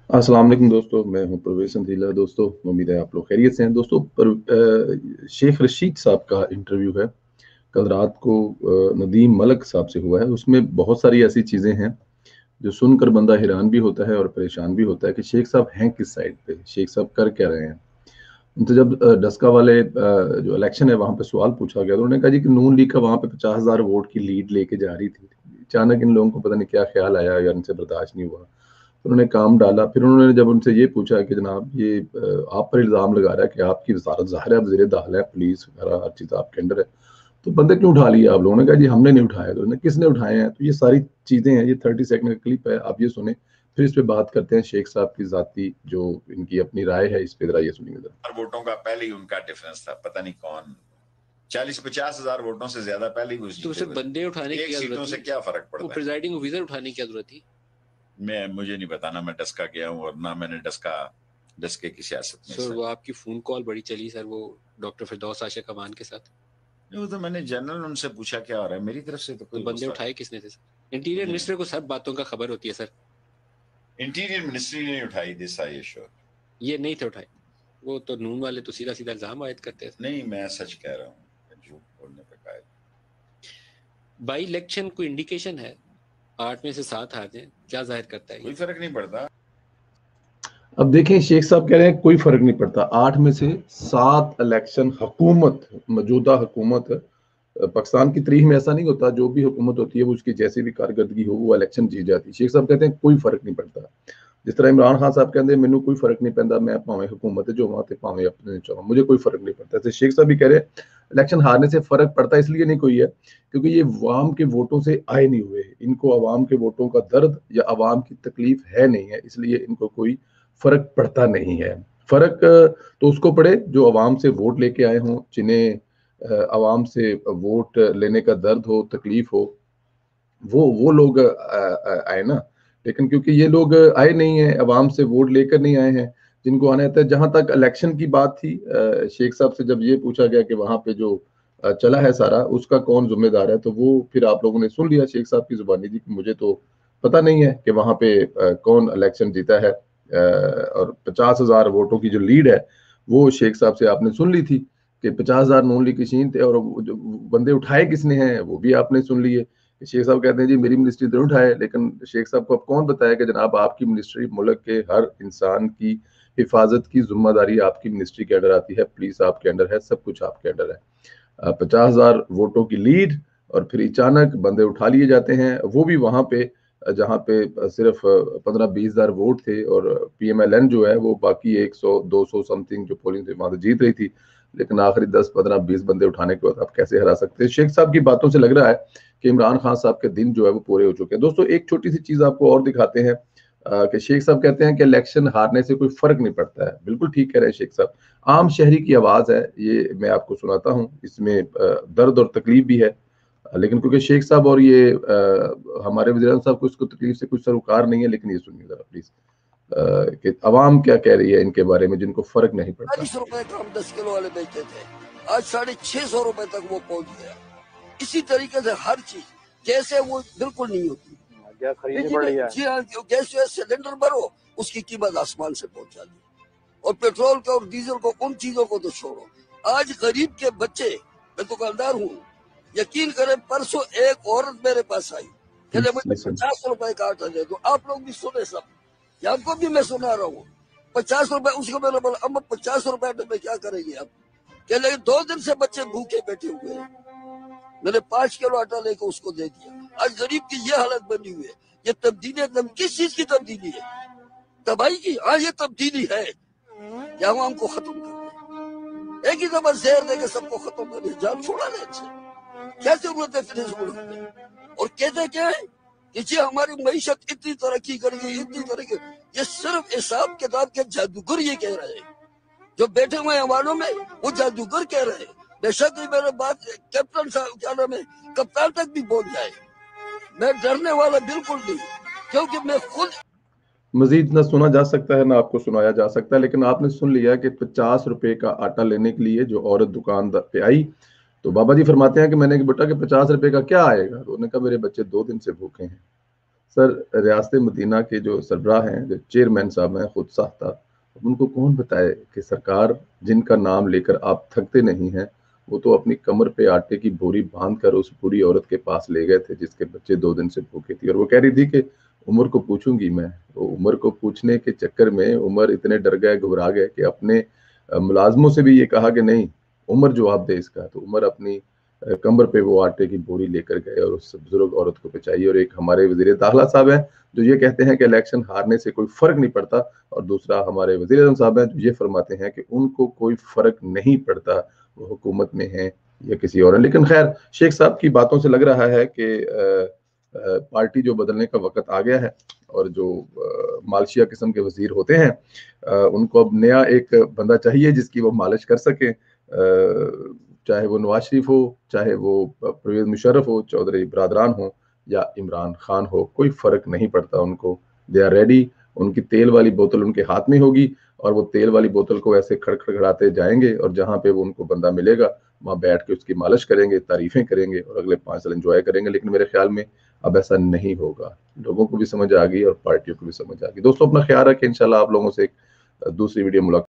अस्सलाम वालेकुम दोस्तों, मैं हूं परवेज़ संधीला। दोस्तों, उम्मीद है आप लोग खैरियत से हैं। दोस्तों, शेख रशीद साहब का इंटरव्यू है, कल रात को नदीम मलिक साहब से हुआ है। उसमें बहुत सारी ऐसी चीज़ें हैं, जो सुनकर बंदा हैरान भी होता है और परेशान भी होता है कि शेख साहब हैं किस साइड पे? शेख साहब कर क्या रहे हैं? तो जब डस्का वाले जो इलेक्शन है, वहाँ पे सवाल पूछा गया, तो उन्होंने कहा जी कि नून लीग का वहाँ पे 50,000 वोट की लीड लेके जा रही थी। अचानक इन लोगों को पता नहीं क्या ख़्याल आया या इनसे बर्दाश्त नहीं हुआ। उन्होंने काम डाला। फिर उन्होंने जब उनसे ये पूछा कि जनाब ये आप पर इल्ज़ाम लगा रहा है कि आपकी वज़ारत ज़ाहिर है आप ज़ेर-ए-दाखिला है, पुलिस वगैरह हर चीज़ आपके अंडर है। तो बंदे क्यों उठा लिए आप लोगों ने? कहा जी हमने नहीं उठाए। तो उन्होंने किसने उठाए हैं? तो ये सारी चीज़ें हैं, ये 30 सेकंड का क्लिप है, आप ये सुनें। फिर इस पे बात करते हैं शेख साहब की ज़ाती जो इनकी अपनी राय है इस पे ज़रा ये सुनिए ज़रा। वोटों का पहले ही उनका डिफरेंस था, पता नहीं कौन 40-50 हजार वोटों से ज्यादा पहले ही वो तो उसे बंदे उठाने की सीटों से क्या फर्क पड़ता है? प्रिजाइडिंग ऑफिसर उठाने की जरूरत थी। मुझे नहीं बताना, मैं डस्का गया हूँ और ना मैंने डस्के की सियासत में सर वो आपकी फोन कॉल बड़ी चली सर, वो डॉक्टर फिरदौस आशिक अमान के साथ। वो तो मैंने जनरल उनसे पूछा क्या हो रहा है, मेरी तरफ से तो कोई बंदे उठाए किसने थे सर? इंटीरियर मिनिस्टर को सब बातों का खबर होती है सर। इंटीरियर मिनिस्ट्री ने उठाई दिस आई श्योर। ये नहीं थे उठाए, वो तो नून वाले तो सीधा सीधा इल्जाम आयद करते हैं। नहीं, मैं सच कह रहा हूँ, झूठ बोलने पे कायल। बाई इलेक्शन कोई इंडिकेशन है 8 में से 7 आ जाए, क्या जाहिर करता है? कोई फर्क नहीं पड़ता। अब देखें, शेख साहब कह रहे हैं कोई फर्क नहीं पड़ता। 8 में से 7 इलेक्शन हुकूमत, मौजूदा हुकूमत, पाकिस्तान की तारीख में ऐसा नहीं होता, जो भी हुकूमत होती है वो उसकी जैसी भी कारकर्दगी हो वो इलेक्शन जीत जाती है। शेख साहब कहते हैं कोई फर्क नहीं पड़ता। जिस तरह इमरान खान साहब कहते हैं मैनू कोई फर्क नहीं पैंदा, मैं भावें हुकूमत जो वहां भावें अपने चाहो, मुझे कोई फर्क नहीं पड़ता। ऐसे शेख साहब भी कह रहे हैं इलेक्शन हारने से फर्क पड़ता इसलिए नहीं कोई है क्योंकि ये अवाम के वोटों से आए नहीं हुए, इनको अवाम के वोटों का दर्द या अवाम की तकलीफ है नहीं है, इसलिए इनको कोई फर्क पड़ता नहीं है। फर्क तो उसको पड़े जो अवाम से वोट लेके आए हों, जिन्हें अवाम से वोट लेने का दर्द हो, तकलीफ हो, वो लोग आए ना। लेकिन क्योंकि ये लोग आए नहीं है, अवाम से वोट लेकर नहीं आए हैं, जिनको आना था। जहां तक इलेक्शन की बात थी, शेख साहब से जब ये पूछा गया कि वहां पे जो चला है सारा उसका कौन जिम्मेदार है, तो वो फिर आप लोगों ने सुन लिया शेख साहब की जुबानी जी कि मुझे तो पता नहीं है कि वहां पे कौन इलेक्शन जीता है। और 50,000 वोटों की जो लीड है वो शेख साहब से आपने सुन ली थी कि 50,000 नून लीग की शीन थे, और जो बंदे उठाए किसने हैं वो भी आपने सुन लिए। शेख साहब कहते हैं जी मेरी मिनिस्ट्री तो उठाए, लेकिन शेख साहब को अब कौन बताया कि जनाब आपकी मिनिस्ट्री मुल्क के हर इंसान की हिफाजत की जिम्मेदारी आपकी मिनिस्ट्री के अंडर आती है, पुलिस आपके अंडर है, सब कुछ आपके अंडर है। 50,000 वोटों की लीड और फिर अचानक बंदे उठा लिए जाते हैं, वो भी वहां पे जहां पे सिर्फ 15-20 हजार वोट थे, और PMLN जो है वो बाकी 100-200 समथिंग जो पोलिंग थी वहां से जीत रही थी, लेकिन आखिरी 10-15-20 बंदे उठाने के बाद आप कैसे हरा सकते हैं? शेख साहब की बातों से लग रहा है कि इमरान खान साहब के दिन जो है वो पूरे हो चुके हैं। दोस्तों, एक छोटी सी चीज आपको और दिखाते हैं कि शेख साहब कहते हैं कि इलेक्शन हारने से कोई फर्क नहीं पड़ता है। बिल्कुल ठीक कह रहे हैं शेख साहब, आम शहरी की आवाज है ये, मैं आपको सुनाता हूँ। इसमें दर्द और तकलीफ भी है, लेकिन क्योंकि शेख साहब और ये हमारे वज़ीर साहब को इसको तकलीफ से कुछ सरोकार नहीं है, लेकिन ये सुनिए जरा प्लीज कि अवाम क्या कह रही है इनके बारे में जिनको फर्क नहीं पड़ता। 40 रुपए का हम 10 किलो वाले बेचते थे, आज 650 रुपए तक वो पहुंच गया। इसी तरीके से हर चीज जैसे वो बिल्कुल नहीं होती। गैस खरीदनी पड़ रही है। जी हाँ, गैस जो है सिलेंडर भरो उसकी कीमत आसमान से पहुंचा दी, और पेट्रोल को और डीजल को, उन चीजों को तो छोड़ो। आज गरीब के बच्चे, मैं दुकानदार हूँ, यकीन करें परसों एक औरत मेरे पास आई, कहले मुझे 50 रुपए का आटा दे दो। आप लोग भी सुने सब, आपको भी मैं सुना रहा हूँ। 50 रुपए, उसको मैंने बोला अम्मा 50 रुपए आटे में क्या करेंगे आप? कह लगे 2 दिन से बच्चे भूखे बैठे हुए हैं। मैंने 5 किलो आटा लेकर उसको दे दिया। आज गरीब की ये हालत बनी हुई है। ये तब्दीली किस चीज की तब्दीली है? तबाही की। हाँ, ये तब्दीली है, या हम हमको खत्म कर, एक ही दफा जहर देकर सबको खत्म कर, जान छोड़ा ले इनसे। क्या जरूरत है फिर इस मुल्क में? और कहते क्या है कि जी हमारी मईशत इतनी तरक्की करेगी, इतनी तरक्की। ये सिर्फ हिसाब किताब के जादूगर ये कह रहे हैं, जो बैठे हुए हवालों में वो जादूगर कह रहे हैं। बेशक ही मेरे बात कैप्टन साहब, क्या नाम है, कप्तान तक भी पहुंच जाए, मैं डरने वाला बिल्कुल नहीं, क्योंकि मैं खुद। मजीद ना सुना जा सकता है ना आपको सुनाया जा सकता है, लेकिन आपने सुन लिया कि 50 रुपए का आटा लेने के लिए जो औरत दुकानदार पे आई, तो बाबा जी फरमाते हैं कि मैंने बेटा कि 50 रुपए का क्या आएगा, तो उन्होंने कहा मेरे बच्चे 2 दिन से भूखे हैं। सर रियासत मदीना के जो सरबराह हैं, जो चेयरमैन साहब हैं खुद साख्ता, उनको कौन बताए कि सरकार जिनका नाम लेकर आप थकते नहीं हैं, वो तो अपनी कमर पे आटे की बोरी बांध कर उस बूढ़ी औरत के पास ले गए थे जिसके बच्चे 2 दिन से भूखे थी, और वो कह रही थी कि उमर को पूछूंगी मैं। तो उमर को पूछने के चक्कर में उमर इतने डर गए, घबरा गए कि अपने मुलाजमों से भी ये कहा कि नहीं, उमर जवाब दे इसका। तो उमर अपनी कमर पे वो आटे की बोरी लेकर गए और उस बुजुर्ग औरत को बचाई। और एक हमारे वजीर दाखिला साहब हैं जो ये कहते हैं कि इलेक्शन हारने से कोई फर्क नहीं पड़ता, और दूसरा हमारे वजीर आज़म साहब हैं जो ये फरमाते हैं कि उनको कोई फर्क नहीं पड़ता, वो हुकूमत में हैं या किसी और है। लेकिन खैर, शेख साहब की बातों से लग रहा है कि पार्टी जो बदलने का वक्त आ गया है, और जो मालशिया किस्म के वजीर होते हैं उनको अब नया एक बंदा चाहिए जिसकी वो मालिश कर सके, चाहे वो नवाज शरीफ हो, चाहे वो परवेज मुशर्रफ हो, चौधरी बरादरान हो या इमरान खान हो, कोई फर्क नहीं पड़ता उनको। They are ready. उनकी तेल वाली बोतल उनके हाथ में होगी और वो तेल वाली बोतल को ऐसे खड़खड़ाते जाएंगे, और जहां पे वो उनको बंदा मिलेगा वहां बैठ के उसकी मालिश करेंगे, तारीफें करेंगे और अगले 5 साल एंजॉय करेंगे। लेकिन मेरे ख्याल में अब ऐसा नहीं होगा। लोगों को भी समझ आ गई और पार्टियों को भी समझ आ गई। दोस्तों, अपना ख्याल रखें। इंशाल्लाह आप लोगों से एक दूसरी वीडियो मुलाकात